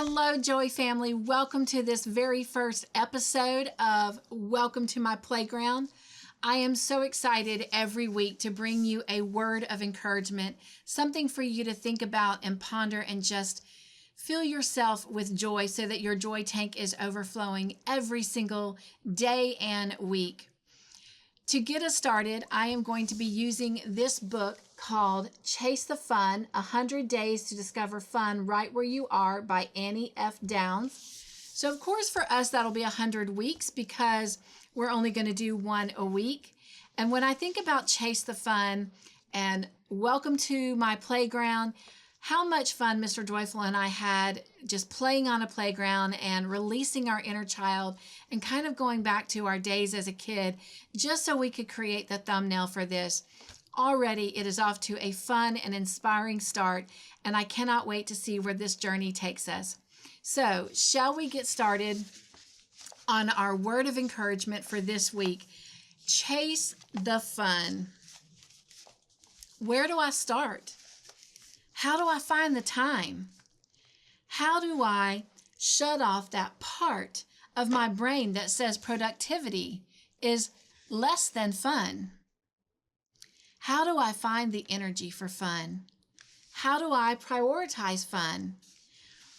Hello, Joy family. Welcome to this very first episode of Welcome to My Playground. I am so excited every week to bring you a word of encouragement, something for you to think about and ponder and just fill yourself with joy so that your joy tank is overflowing every single day and week. To get us started, I am going to be using this book called Chase the Fun, 100 Days to Discover Fun Right Where You Are by Annie F. Downs. So of course for us that'll be 100 weeks because we're only going to do one a week. And when I think about Chase the Fun and Welcome to My Playground, how much fun Mr. Joyful and I had just playing on a playground and releasing our inner child and kind of going back to our days as a kid just so we could create the thumbnail for this. Already it is off to a fun and inspiring start, and I cannot wait to see where this journey takes us. So, shall we get started on our word of encouragement for this week? Chase the fun. Where do I start? How do I find the time? How do I shut off that part of my brain that says productivity is less than fun? How do I find the energy for fun? How do I prioritize fun?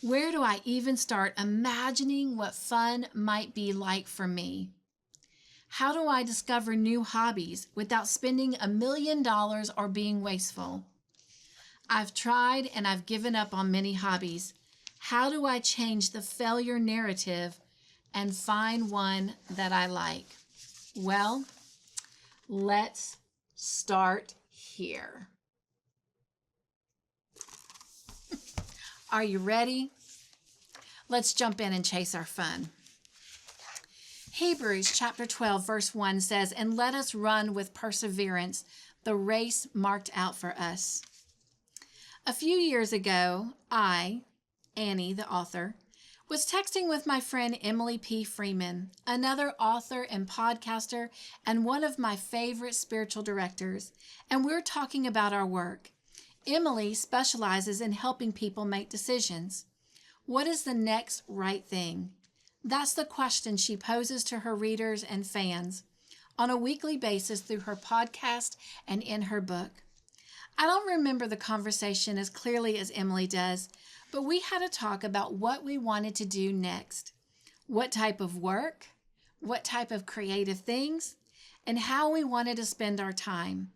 Where do I even start imagining what fun might be like for me? How do I discover new hobbies without spending $1 million or being wasteful? I've tried and I've given up on many hobbies. How do I change the failure narrative and find one that I like? Well, let's start here. Are you ready? Let's jump in and chase our fun. Hebrews chapter 12 verse 1 says, "And let us run with perseverance the race marked out for us." A few years ago, I, Annie, the author, was texting with my friend Emily P. Freeman, another author and podcaster and one of my favorite spiritual directors, and we're talking about our work. Emily specializes in helping people make decisions. What is the next right thing? That's the question she poses to her readers and fans on a weekly basis through her podcast and in her book. I don't remember the conversation as clearly as Emily does, but we had a talk about what we wanted to do next, what type of work, what type of creative things, and how we wanted to spend our time.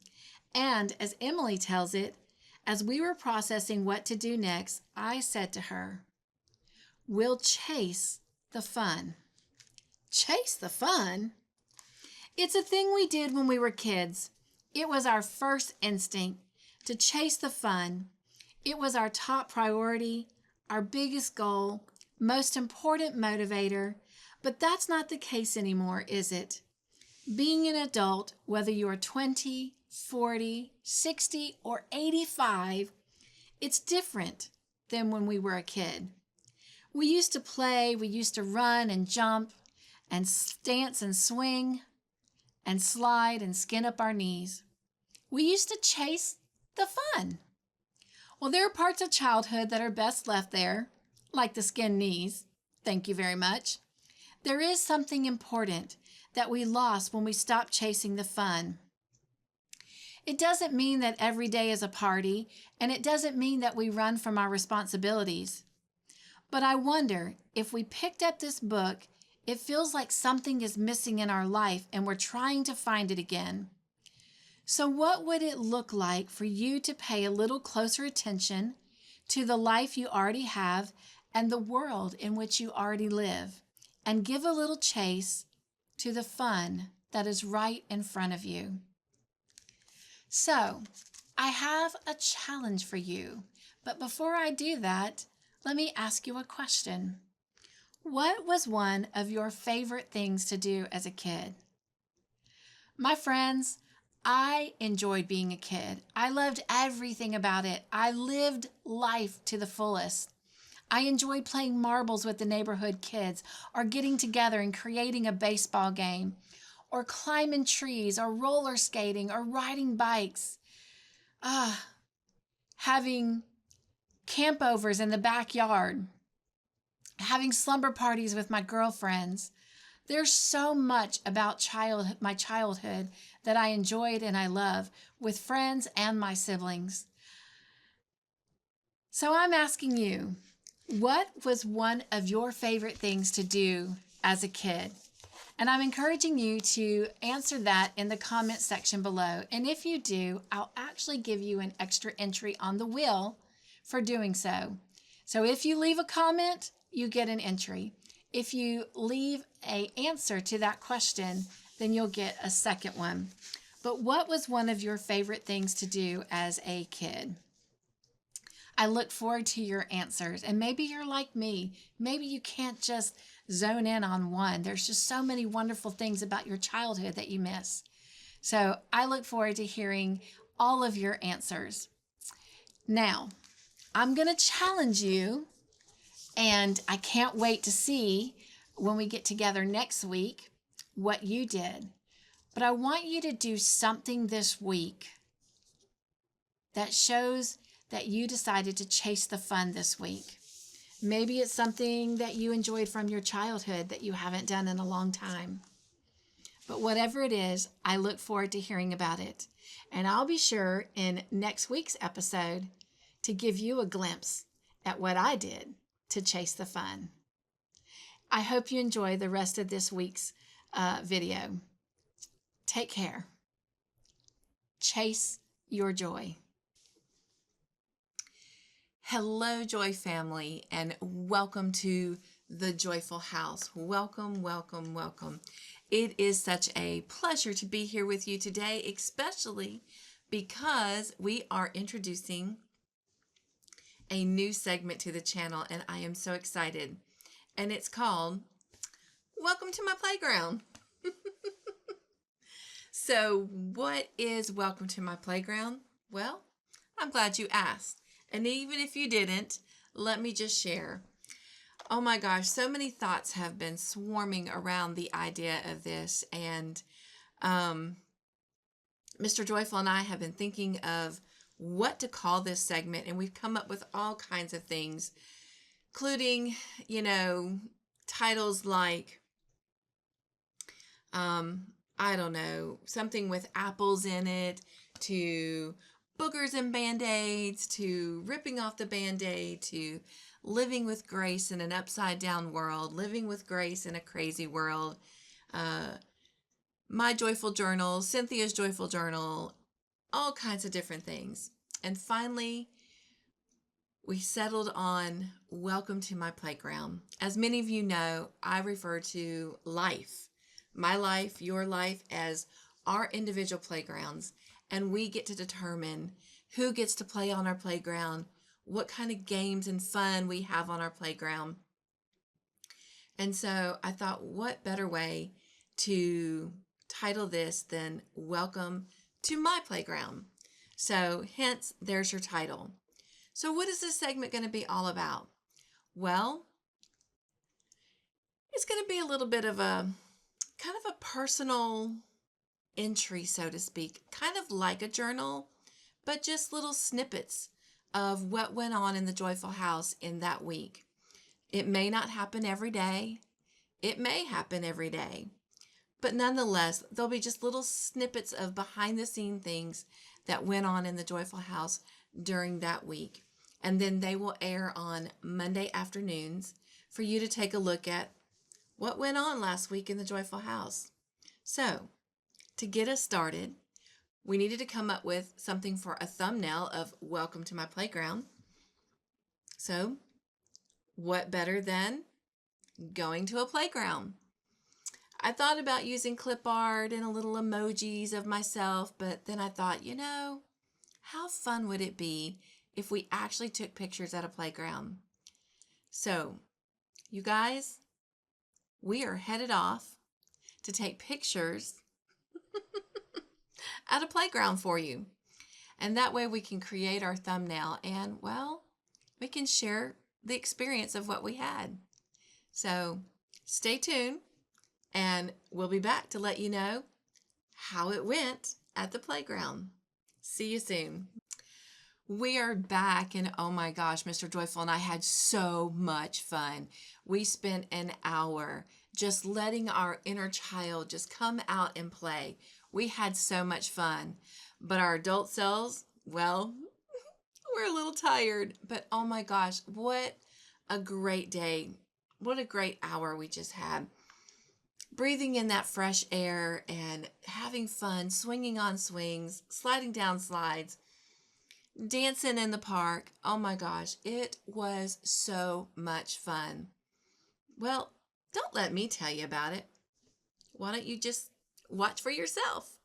And as Emily tells it, as we were processing what to do next, I said to her, "We'll chase the fun." Chase the fun? It's a thing we did when we were kids. It was our first instinct to chase the fun. It was our top priority, our biggest goal, most important motivator, but that's not the case anymore, is it? Being an adult, whether you are 20, 40, 60, or 85, it's different than when we were a kid. We used to play, we used to run and jump and dance and swing and slide and skin up our knees. We used to chase the fun. Well, there are parts of childhood that are best left there, like the skinned knees. Thank you very much. There is something important that we lost when we stopped chasing the fun. It doesn't mean that every day is a party, and it doesn't mean that we run from our responsibilities. But I wonder, if we picked up this book, it feels like something is missing in our life and we're trying to find it again. So what would it look like for you to pay a little closer attention to the life you already have and the world in which you already live, and give a little chase to the fun that is right in front of you? So, I have a challenge for you, but before I do that, let me ask you a question. What was one of your favorite things to do as a kid? My friends, I enjoyed being a kid. I loved everything about it. I lived life to the fullest. I enjoyed playing marbles with the neighborhood kids, or getting together and creating a baseball game, or climbing trees, or roller skating, or riding bikes. Having campovers in the backyard. having slumber parties with my girlfriends. There's so much about my childhood that I enjoyed and I love with friends and my siblings. So I'm asking you, what was one of your favorite things to do as a kid? And I'm encouraging you to answer that in the comment section below. And if you do, I'll actually give you an extra entry on the wheel for doing so. So if you leave a comment, you get an entry. If you leave an answer to that question, then you'll get a second one. But what was one of your favorite things to do as a kid? I look forward to your answers. And maybe you're like me. Maybe you can't just zone in on one. There's just so many wonderful things about your childhood that you miss. So I look forward to hearing all of your answers. Now, I'm going to challenge you, and I can't wait to see when we get together next week what you did. But I want you to do something this week that shows that you decided to chase the fun this week. Maybe it's something that you enjoyed from your childhood that you haven't done in a long time. But whatever it is, I look forward to hearing about it. And I'll be sure in next week's episode to give you a glimpse at what I did to chase the fun. I hope you enjoy the rest of this week's video. Take care. Chase your joy. Hello, Joy family, and welcome to the Joyful House. Welcome, welcome, welcome. It is such a pleasure to be here with you today, especially because we are introducing a new segment to the channel, and I am so excited. And it's called Welcome to My Playground. So what is Welcome to My Playground? Well, I'm glad you asked. And even if you didn't, let me just share. Oh my gosh, so many thoughts have been swarming around the idea of this. And Mr. Joyful and I have been thinking of what to call this segment. And we've come up with all kinds of things, including, titles like, I don't know, something with apples in it, to boogers and band-aids, to ripping off the band-aid, to living with grace in an upside down world, living with grace in a crazy world, my joyful journal, Cynthia's joyful journal, all kinds of different things. And finally, we settled on Welcome to My Playground. As many of you know, I refer to life, my life, your life, as our individual playgrounds. And we get to determine who gets to play on our playground, what kind of games and fun we have on our playground. And so I thought, what better way to title this than Welcome to My Playground? So hence, there's your title. So what is this segment going to be all about? Well, it's going to be a little bit of a kind of a personal entry, so to speak, kind of like a journal, but just little snippets of what went on in the Joyful House in that week. It may not happen every day. It may happen every day. But nonetheless, there'll be just little snippets of behind the scene things that went on in the Joyful House during that week. And then they will air on Monday afternoons for you to take a look at what went on last week in the Joyful House. So, to get us started, we needed to come up with something for a thumbnail of Welcome to My Playground. So, what better than going to a playground? I thought about using clip art and a little emojis of myself, but then I thought, how fun would it be if we actually took pictures at a playground? So, you guys, we are headed off to take pictures at a playground for you. And that way we can create our thumbnail and, we can share the experience of what we had. So stay tuned and we'll be back to let you know how it went at the playground. See you soon. We are back, and oh my gosh, Mr. Joyful and I had so much fun. We spent an hour just letting our inner child just come out and play. We had so much fun, but our adult selves, well, we're a little tired, but oh my gosh, what a great day. What a great hour we just had. Breathing in that fresh air and having fun, swinging on swings, sliding down slides, dancing in the park. Oh my gosh, it was so much fun. Well, don't let me tell you about it. Why don't you just watch for yourself?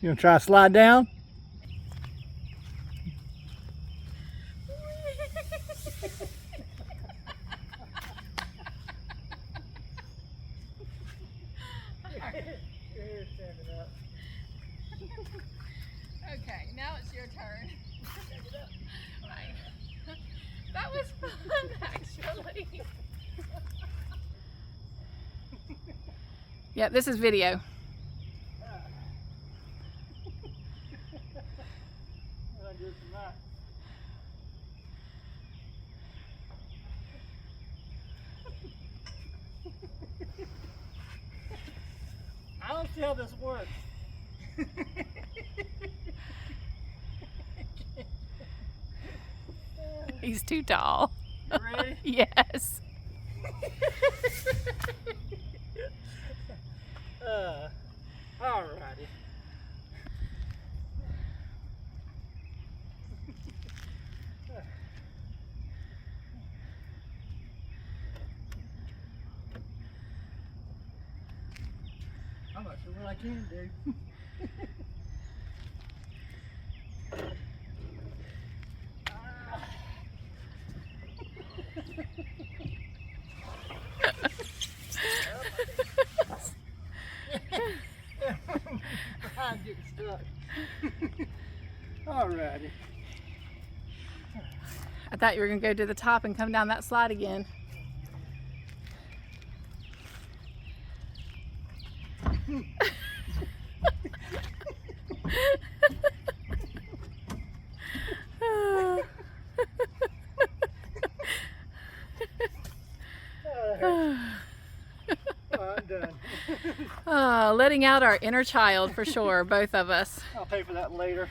You gonna try to slide down? Okay, now it's your turn. Right. That was fun, actually. Yeah, this is video. I don't see how this works. He's too tall. You ready? Yes. Alrighty. I'm not sure what I can do. I'm getting stuck. Alrighty. I thought you were going to go to the top and come down that slide again. I'm done. Letting out our inner child for sure, both of us. I'll pay for that later.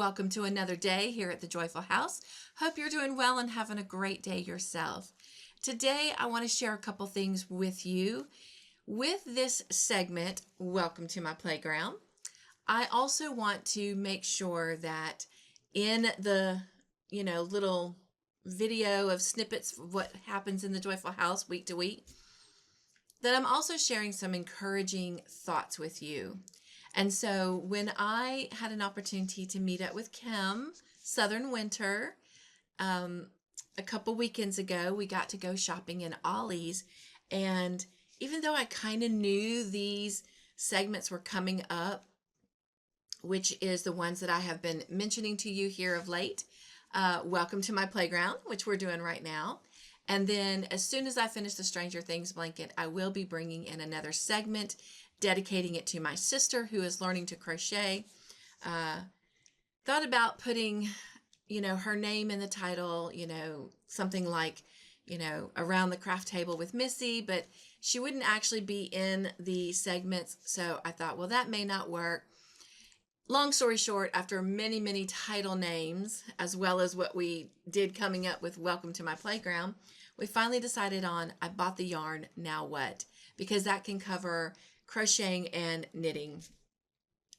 welcome to another day here at the Joyful House. Hope you're doing well and having a great day yourself. Today, I want to share a couple things with you. With this segment, Welcome to My Playground, I also want to make sure that in the, little video of snippets of what happens in the Joyful House week to week, that I'm also sharing some encouraging thoughts with you. And so when I had an opportunity to meet up with Kim, Southern Winter, a couple weekends ago, we got to go shopping in Ollies. And even though I kind of knew these segments were coming up, which is the ones that I have been mentioning to you here of late, Welcome to My Playground, which we're doing right now. And then as soon as I finish the Stranger Things blanket, I will be bringing in another segment, dedicating it to my sister who is learning to crochet. Thought about putting, her name in the title, something like, Around the Craft Table with Missy, but she wouldn't actually be in the segments. So I thought, well, that may not work. Long story short, after many, many title names, as well as what we did coming up with Welcome to My Playground, we finally decided on, I bought the yarn, now what? Because that can cover crocheting and knitting.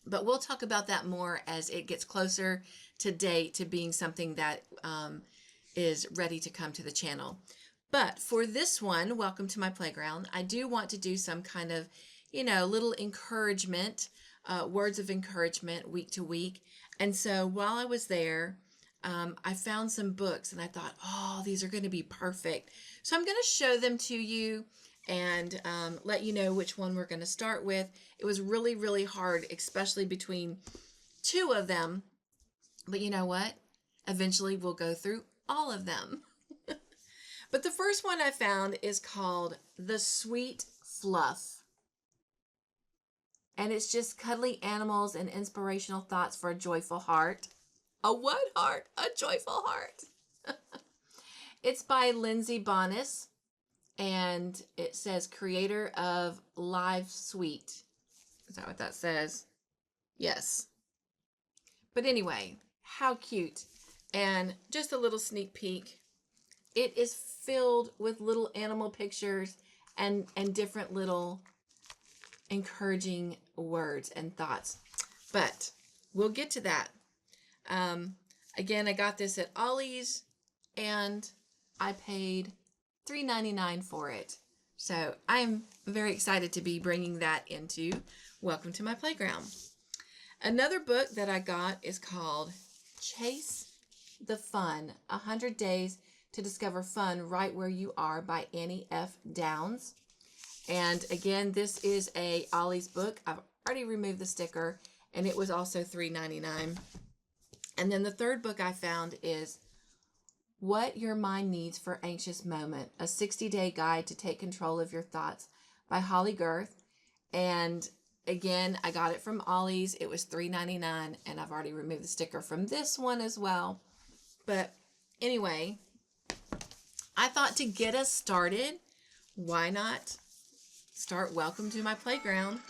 But we'll talk about that more as it gets closer to date to being something that is ready to come to the channel. But for this one, Welcome to My Playground, I do want to do some kind of, little encouragement, words of encouragement week to week. And so while I was there, I found some books and I thought, oh, these are going to be perfect. So I'm going to show them to you and let you know which one we're going to start with. It was really, really hard, especially between two of them. But you know what? Eventually we'll go through all of them. But the first one I found is called The Sweet Fluff. And it's just cuddly animals and inspirational thoughts for a joyful heart. A what heart? A joyful heart. It's by Lindsey Bonnice. And it says creator of Live Sweet. Is that what that says? Yes. But anyway, how cute. And just a little sneak peek. It is filled with little animal pictures and different little encouraging words and thoughts. But we'll get to that. Again, I got this at Ollies and I paid $3.99 for it. So I'm very excited to be bringing that into Welcome to My Playground. Another book that I got is called Chase the Fun, 100 Days to Discover Fun Right Where You Are by Annie F. Downs. And again, this is a Ollie's book. I've already removed the sticker and it was also $3.99. And then the third book I found is What Your Mind Needs for Anxious Moment, a 60-day guide to take control of your thoughts by Holley Gerth. And again, I got it from Ollie's. It was $3.99 and I've already removed the sticker from this one as well. But anyway, I thought to get us started, why not start Welcome to My Playground.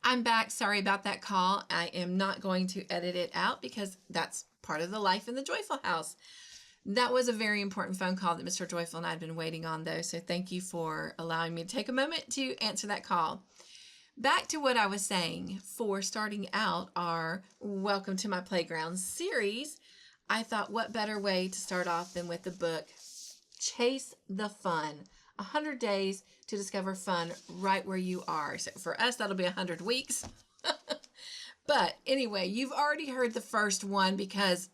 I'm back. Sorry about that call. I am not going to edit it out because that's part of the life in the Joyful House. That was a very important phone call that Mr. Joyful and I had been waiting on, though. So thank you for allowing me to take a moment to answer that call. Back to what I was saying. For starting out our Welcome to My Playground series, I thought what better way to start off than with the book Chase the Fun, 100 Days to Discover Fun Right Where You Are. So for us, that'll be 100 weeks. But anyway, you've already heard the first one because,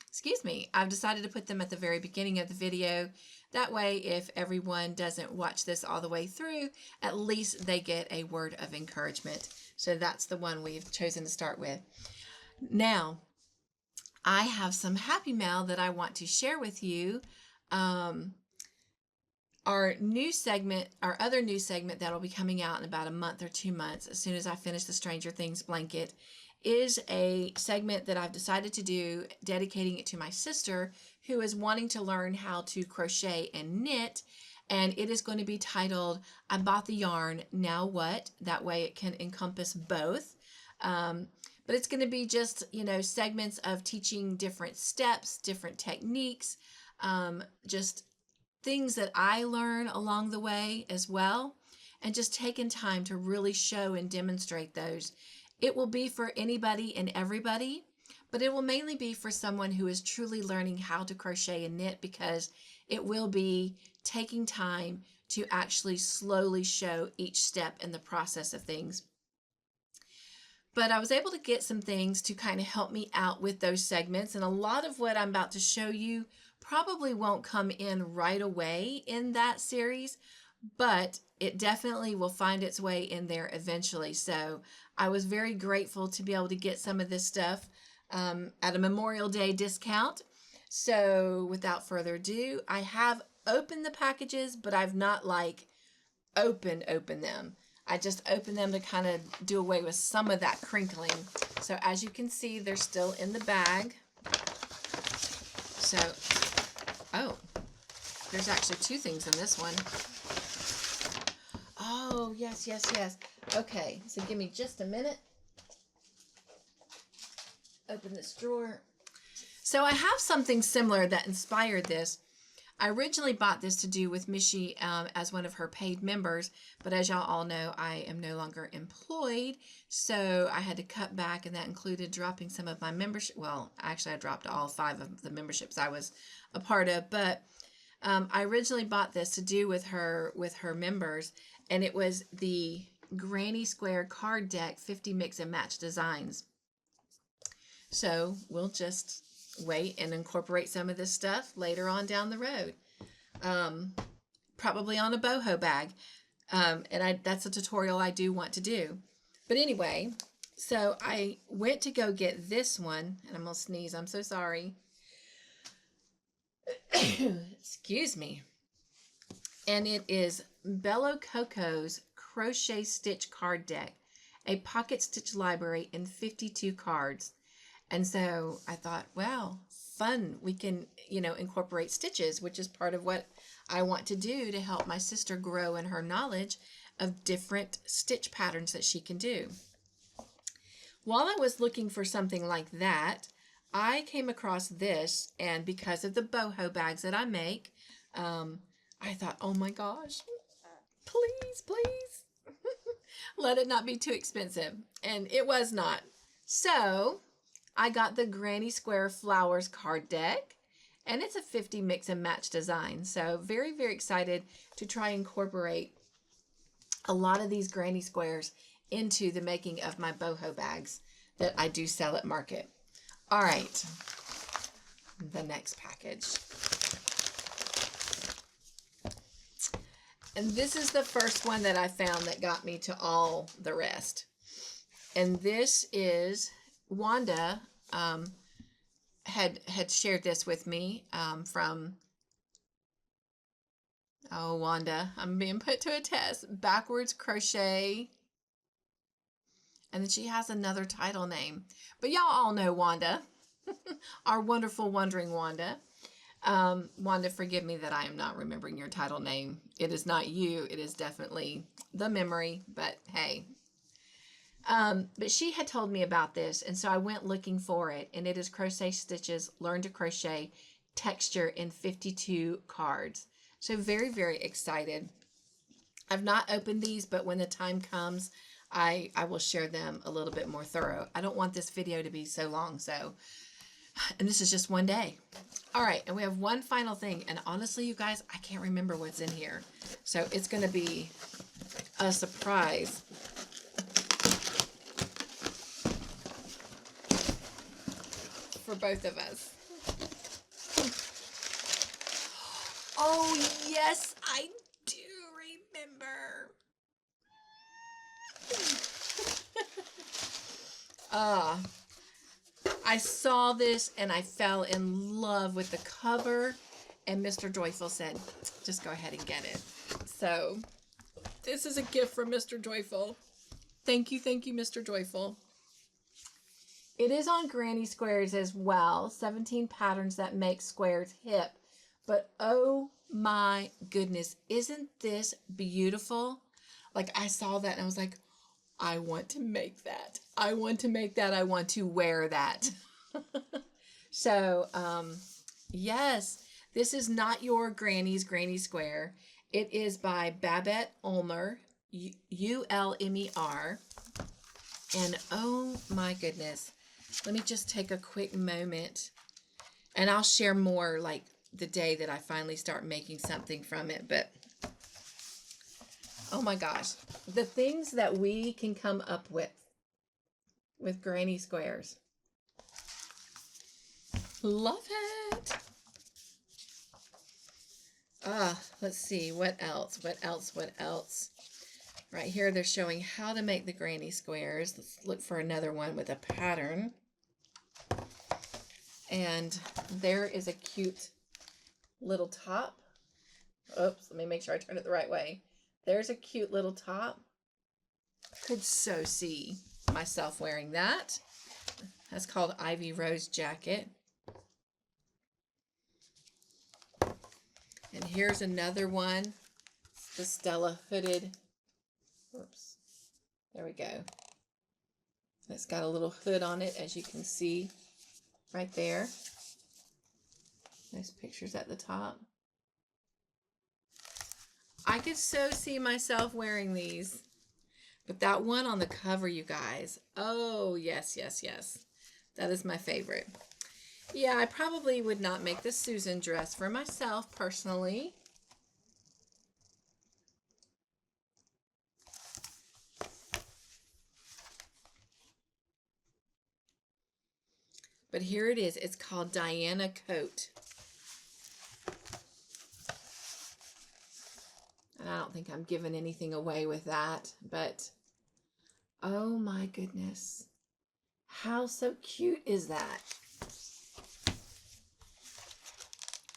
excuse me, I've decided to put them at the very beginning of the video. That way, if everyone doesn't watch this all the way through, at least they get a word of encouragement. So that's the one we've chosen to start with. Now, I have some happy mail that I want to share with you. Our new segment, our other new segment that will be coming out in about a month or 2 months, as soon as I finish the Stranger Things blanket, is a segment that I've decided to do, dedicating it to my sister, who is wanting to learn how to crochet and knit. And it is going to be titled, I Bought the Yarn, Now What? That way it can encompass both. But it's going to be just, segments of teaching different steps, different techniques, just things that I learn along the way as well, and just taking time to really show and demonstrate those. It will be for anybody and everybody, but it will mainly be for someone who is truly learning how to crochet and knit, because it will be taking time to actually slowly show each step in the process of things. But I was able to get some things to kind of help me out with those segments. And a lot of what I'm about to show you probably won't come in right away in that series, but it definitely will find its way in there eventually. So I was very grateful to be able to get some of this stuff at a Memorial Day discount. So without further ado, I have opened the packages, but I've not opened them. I just opened them to kind of do away with some of that crinkling. So as you can see, they're still in the bag. So, oh, there's actually two things in this one. Oh, yes. Okay, so give me just a minute. Open this drawer. So I have something similar that inspired this. I originally bought this to do with Michi as one of her paid members, but as y'all all know, I am no longer employed, so I had to cut back, and that included dropping some of my membership. Well, actually, I dropped all 5 of the memberships I was a part of, but I originally bought this to do with her members, and it was the Granny Square card deck 50 mix and match designs. So we'll just wait and incorporate some of this stuff later on down the road, probably on a boho bag, and that's a tutorial I do want to do. But anyway, so I went to go get this one, and I'm gonna sneeze, I'm so sorry. Excuse me. And it is Bello Coco's Crochet Stitch Card Deck, a pocket stitch library in 52 cards. And so I thought, wow, fun. We can, incorporate stitches, which is part of what I want to do to help my sister grow in her knowledge of different stitch patterns that she can do. While I was looking for something like that, I came across this, and because of the boho bags that I make, I thought, oh my gosh, please, let it not be too expensive. And it was not. So I got the Granny Square Flowers card deck, and it's a 50 mix and match design. So very, very excited to try and incorporate a lot of these Granny Squares into the making of my boho bags that I do sell at market. All right, the next package. And this is the first one that I found that got me to all the rest. And this is Wanda had shared this with me from, oh, Wanda, I'm being put to a test, Backwards Crochet. And then she has another title name. But y'all all know Wanda, our wonderful, wondering Wanda. Wanda, forgive me that I am not remembering your title name. It is not you. It is definitely the memory, but hey. But she had told me about this, and so I went looking for it, and it is Crochet Stitches Learn to Crochet Texture in 52 cards. So very, very excited. I've not opened these, but when the time comes, I will share them a little bit more thorough. I don't want this video to be so long, and this is just one day. All right, and we have one final thing, and honestly, you guys, I can't remember what's in here. So it's going to be a surprise. For both of us. Oh, yes, I do remember. I saw this and I fell in love with the cover, and Mr. Joyful said, just go ahead and get it. So this is a gift from Mr. Joyful. Thank you, Mr. Joyful. It is on Granny Squares as well, 17 patterns that make squares hip But oh my goodness, isn't this beautiful? Like I saw that and I was like, I want to make that. I want to make that. I want to wear that. So, yes, this is not your granny's granny square. It is by Babette Ulmer, Ulmer. And oh my goodness, let me just take a quick moment and I'll share more like the day that I finally start making something from it. But oh my gosh, the things that we can come up with granny squares. Love it. Let's see, what else? Right here, they're showing how to make the granny squares. Let's look for another one with a pattern. And there is a cute little top. Oops, let me make sure I turn it the right way. There's a cute little top. Could so see myself wearing that. That's called Ivy Rose Jacket. And here's another one, the Stella hooded. Oops, there we go. It's got a little hood on it, as you can see right there. Nice pictures at the top. I could so see myself wearing these. But that one on the cover, you guys. Oh, yes, yes, yes. That is my favorite. Yeah, I probably would not make the Susan dress for myself personally. But here it is. It's called Diana Coat. And I don't think I'm giving anything away with that, but oh my goodness. How so cute is that?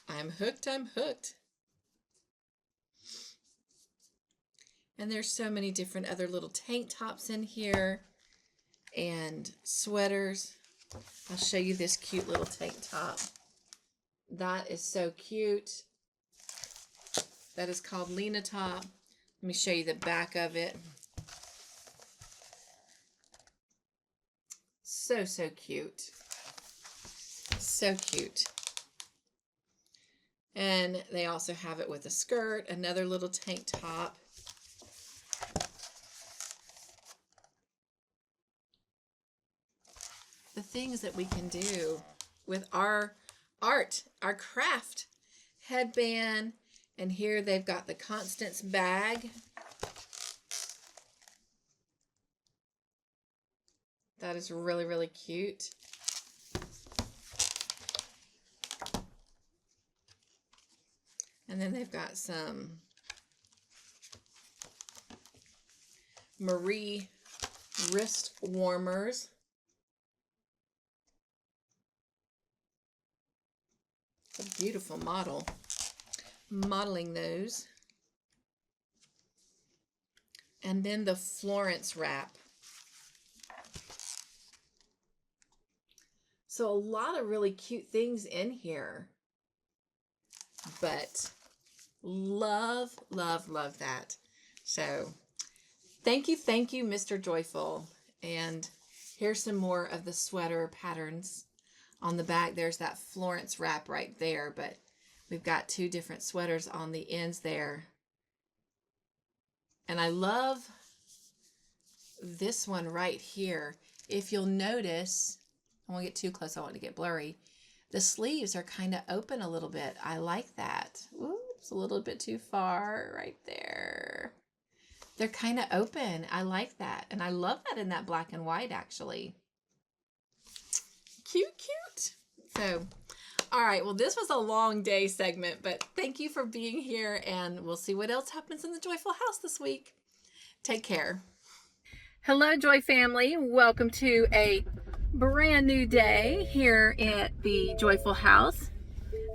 I'm hooked, I'm hooked. And there's so many different other little tank tops in here and sweaters. I'll show you this cute little tank top. That is so cute. That is called Lena Top. Let me show you the back of it. So, so cute. So cute. And they also have it with a skirt, another little tank top. The things that we can do with our art, our craft headband. And here they've got the Constance bag. That is really, really cute. And then they've got some Marie wrist warmers. It's a beautiful model. Modeling those. And then the Florence wrap. So a lot of really cute things in here. But love, love, love that. So thank you, Mr. Joyful. And here's some more of the sweater patterns. On the back, there's that Florence wrap right there, but we've got two different sweaters on the ends there. And I love this one right here. If you'll notice, I won't get too close, I want to get blurry. The sleeves are kind of open a little bit. I like that. Oops, a little bit too far right there. They're kind of open. I like that. And I love that in that black and white, actually. Cute, cute. So, all right. Well, this was a long day segment, but thank you for being here, and we'll see what else happens in the Joyful House this week. Take care. Hello, Joy family. Welcome to a brand new day here at the Joyful House.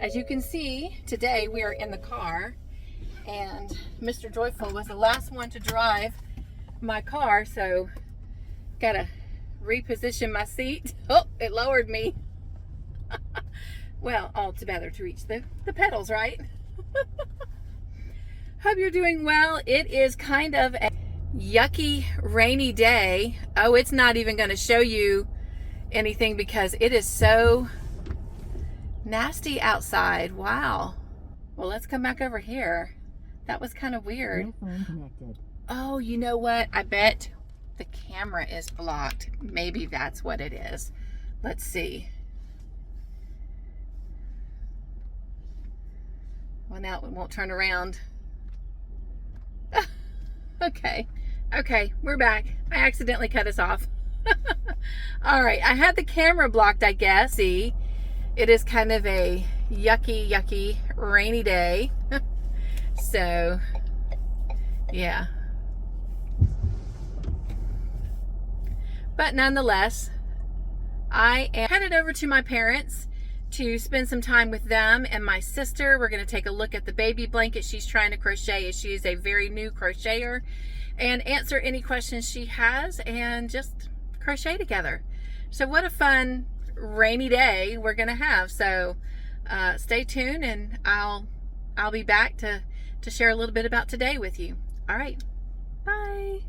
As you can see, today we are in the car, and Mr. Joyful was the last one to drive my car, so gotta reposition my seat. Oh, it lowered me. Well, all together to reach the pedals, right? Hope you're doing well. It is kind of a yucky, rainy day. Oh, it's not even going to show you anything because it is so nasty outside. Wow. Well, let's come back over here. That was kind of weird. No phone connected. Oh, you know what? I bet the camera is blocked. Maybe that's what it is. Let's see. Well, now it won't turn around. Okay. Okay, we're back. I accidentally cut us off. All right, I had the camera blocked, I guess. See, it is kind of a yucky, rainy day. So, yeah. But nonetheless, I am headed over to my parents to spend some time with them and my sister. We're going to take a look at the baby blanket she's trying to crochet, as she is a very new crocheter, and answer any questions she has and just crochet together. So what a fun rainy day we're going to have. So stay tuned, and I'll be back to share a little bit about today with you. All right, bye.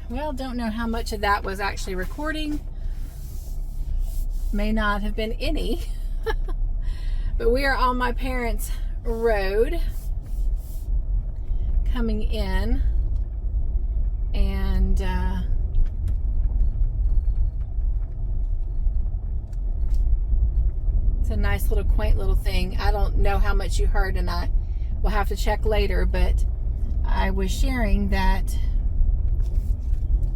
Well, don't know how much of that was actually recording. May not have been any. But we are on my parents' road coming in, and it's a nice little quaint little thing. I don't know how much you heard, and I will have to check later, but I was sharing that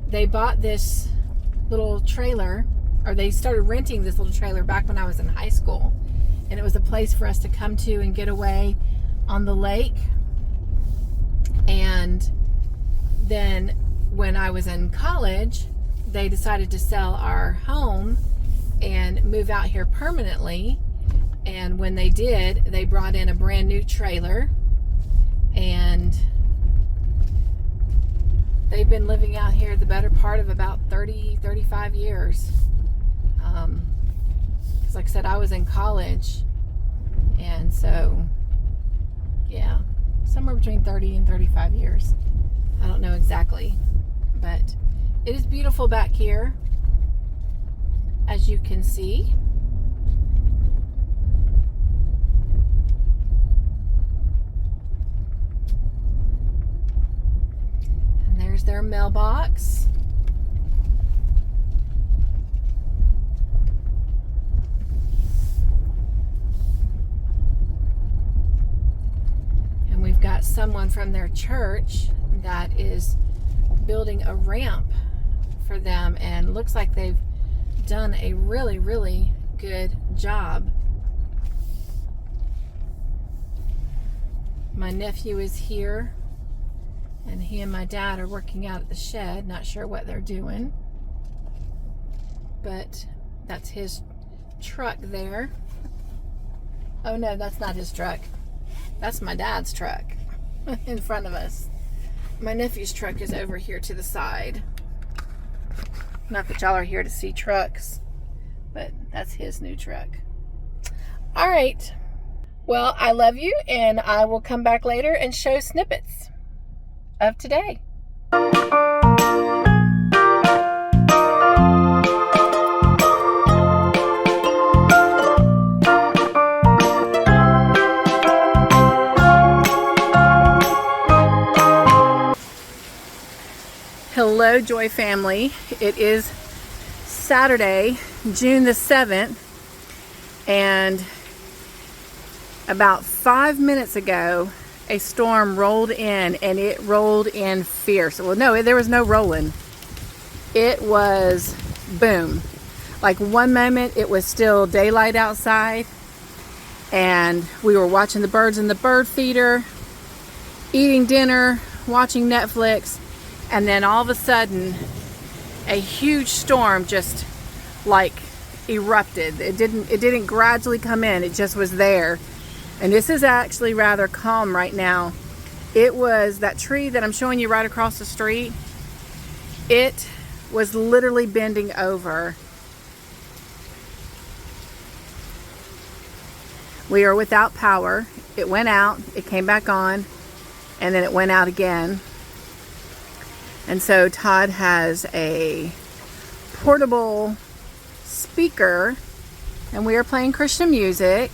they bought this little trailer, or they started renting this little trailer back when I was in high school, and it was a place for us to come to and get away on the lake. And then when I was in college, they decided to sell our home and move out here permanently. And when they did, they brought in a brand new trailer, and they've been living out here the better part of about 35 years. Because like I said, I was in college, and so yeah, somewhere between 30 and 35 years. I don't know exactly, but it is beautiful back here, as you can see. There's their mailbox. And we've got someone from their church that is building a ramp for them, and looks like they've done a really good job. My nephew is here, and he and my dad are working out at the shed. Not sure what they're doing, but that's his truck there. Oh no, that's not his truck. That's my dad's truck in front of us. My nephew's truck is over here to the side. Not that y'all are here to see trucks, but that's his new truck. All right. Well, I love you, and I will come back later and show snippets of today. Hello, Joy family. It is Saturday, June the 7th, and about 5 minutes ago, a storm rolled in, and it rolled in fierce. Well, no, there was no rolling. It was boom. Like one moment it was still daylight outside, and we were watching the birds in the bird feeder, eating dinner, watching Netflix, and then all of a sudden a huge storm just like erupted. It didn't gradually come in, it just was there. And this is actually rather calm right now. It was that tree that I'm showing you right across the street. It was literally bending over. We are without power. It went out, it came back on, and then it went out again. And so Todd has a portable speaker, and we are playing Christian music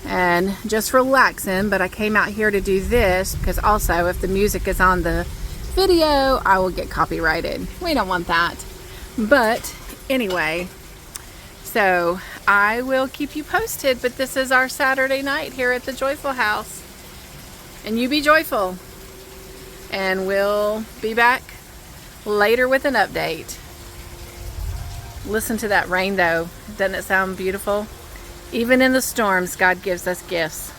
and just relaxing. But I came out here to do this because also if the music is on the video, I will get copyrighted. We don't want that. But anyway, so I will keep you posted, but this is our Saturday night here at the Joyful House. And you be joyful. And we'll be back later with an update. Listen to that rain though. Doesn't it sound beautiful? Even in the storms, God gives us gifts.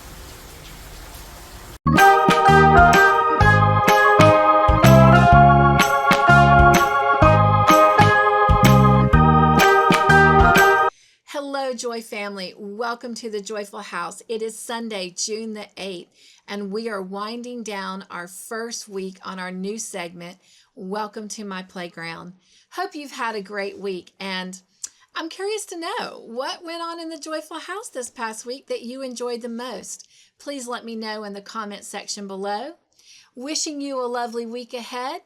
Hello, Joy family. Welcome to the Joyful House. It is Sunday, June the 8th, and we are winding down our first week on our new segment, Welcome to My Playground. Hope you've had a great week, and I'm curious to know what went on in the Joyful House this past week that you enjoyed the most. Please let me know in the comment section below. Wishing you a lovely week ahead,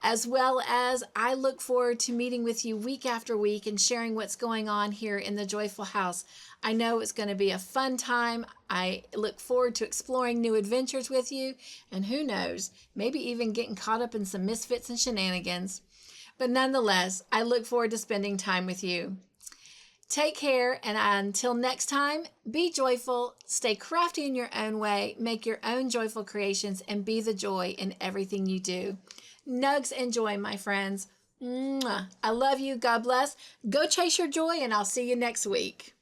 as well as I look forward to meeting with you week after week and sharing what's going on here in the Joyful House. I know it's going to be a fun time. I look forward to exploring new adventures with you, and who knows, maybe even getting caught up in some misfits and shenanigans. But nonetheless, I look forward to spending time with you. Take care, and until next time, be joyful, stay crafty in your own way, make your own joyful creations, and be the joy in everything you do. Nugs and joy, my friends. Mwah. I love you. God bless. Go chase your joy, and I'll see you next week.